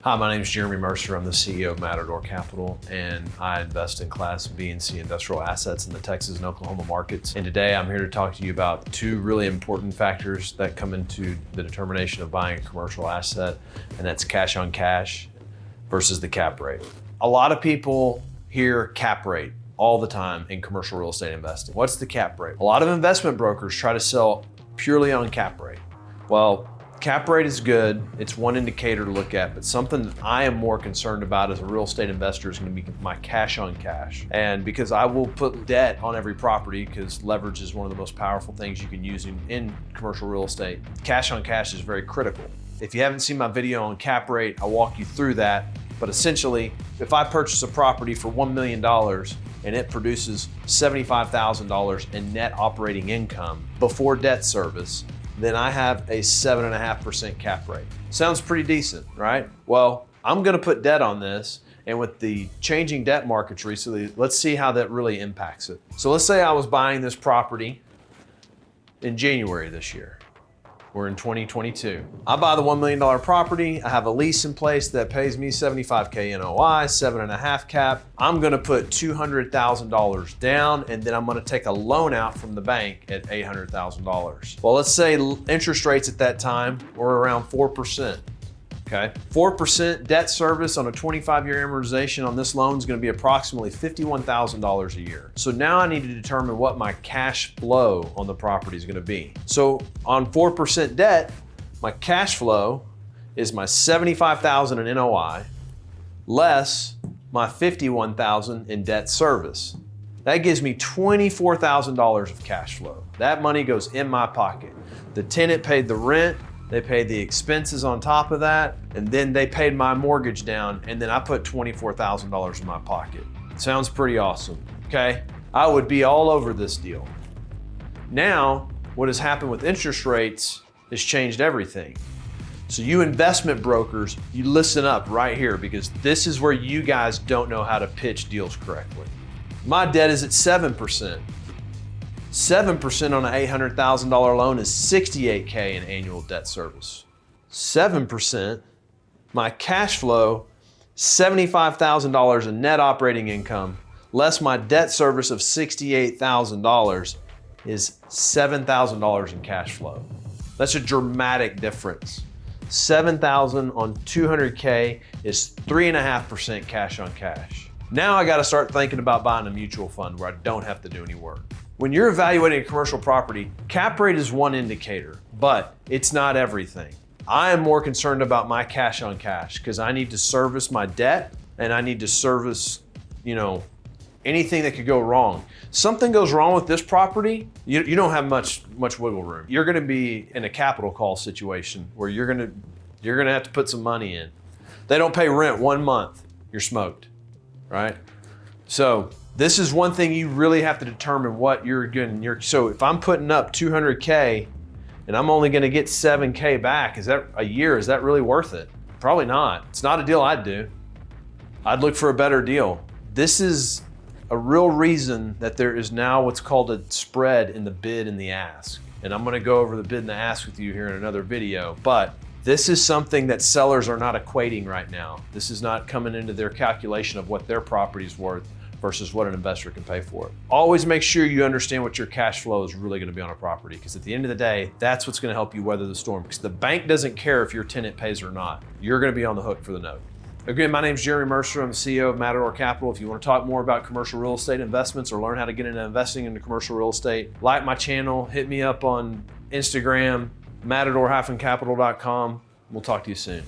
Hi, my name is Jeremy Mercer. I'm the CEO of Matador Capital, and I invest in Class B and C industrial assets in the Texas and Oklahoma markets. And today I'm here to talk to you about two really important factors that come into the determination of buying a commercial asset, and that's cash on cash versus the cap rate. A lot of people hear cap rate all the time in commercial real estate investing. What's the cap rate? A lot of investment brokers try to sell purely on cap rate. Well, cap rate is good. It's one indicator to look at, but something that I am more concerned about as a real estate investor is going to be my cash on cash. And because I will put debt on every property, because leverage is one of the most powerful things you can use in commercial real estate, cash on cash is very critical. If you haven't seen my video on cap rate, I'll walk you through that. But essentially, if I purchase a property for $1 million and it produces $75,000 in net operating income before debt service, then I have a 7.5% cap rate. Sounds pretty decent, right? Well, I'm gonna put debt on this, and with the changing debt markets recently, let's see how that really impacts it. So let's say I was buying this property in January this year. We're in 2022. I buy the $1 million property. I have a lease in place that pays me $75K NOI, 7.5 cap. I'm gonna put $200,000 down, and then I'm gonna take a loan out from the bank at $800,000. Well, let's say interest rates at that time were around 4%. Okay, 4% debt service on a 25-year amortization on this loan is going to be approximately $51,000 a year. So now I need to determine what my cash flow on the property is going to be. So on 4% debt, my cash flow is my $75,000 in NOI less my $51,000 in debt service. That gives me $24,000 of cash flow. That money goes in my pocket. The tenant paid the rent, they paid the expenses on top of that, and then they paid my mortgage down, and then I put $24,000 in my pocket. Sounds pretty awesome, okay? I would be all over this deal. Now, what has happened with interest rates has changed everything. So you investment brokers, you listen up right here, because this is where you guys don't know how to pitch deals correctly. My debt is at 7%. 7% on an $800,000 loan is $68K in annual debt service. 7%, my cash flow, $75,000 in net operating income, less my debt service of $68,000 is $7,000 in cash flow. That's a dramatic difference. 7,000 on 200K is 3.5% cash on cash. Now I gotta start thinking about buying a mutual fund where I don't have to do any work. When you're evaluating a commercial property, cap rate is one indicator, but it's not everything. I am more concerned about my cash on cash because I need to service my debt and I need to service, anything that could go wrong. Something goes wrong with this property, you don't have much wiggle room. You're gonna be in a capital call situation where you're gonna have to put some money in. They don't pay rent 1 month, you're smoked, right? So this is one thing you really have to determine what you're getting. So if I'm putting up 200K and I'm only gonna get 7K back, is that a year? Is that really worth it? Probably not. It's not a deal I'd do. I'd look for a better deal. This is a real reason that there is now what's called a spread in the bid and the ask. And I'm gonna go over the bid and the ask with you here in another video, but this is something that sellers are not equating right now. This is not coming into their calculation of what their property is worth versus what an investor can pay for it. Always make sure you understand what your cash flow is really gonna be on a property, because at the end of the day, that's what's gonna help you weather the storm, because the bank doesn't care if your tenant pays or not. You're gonna be on the hook for the note. Again, my name is Jeremy Mercer. I'm the CEO of Matador Capital. If you want to talk more about commercial real estate investments or learn how to get into investing into commercial real estate, like my channel, hit me up on Instagram, matador-capital.com. We'll talk to you soon.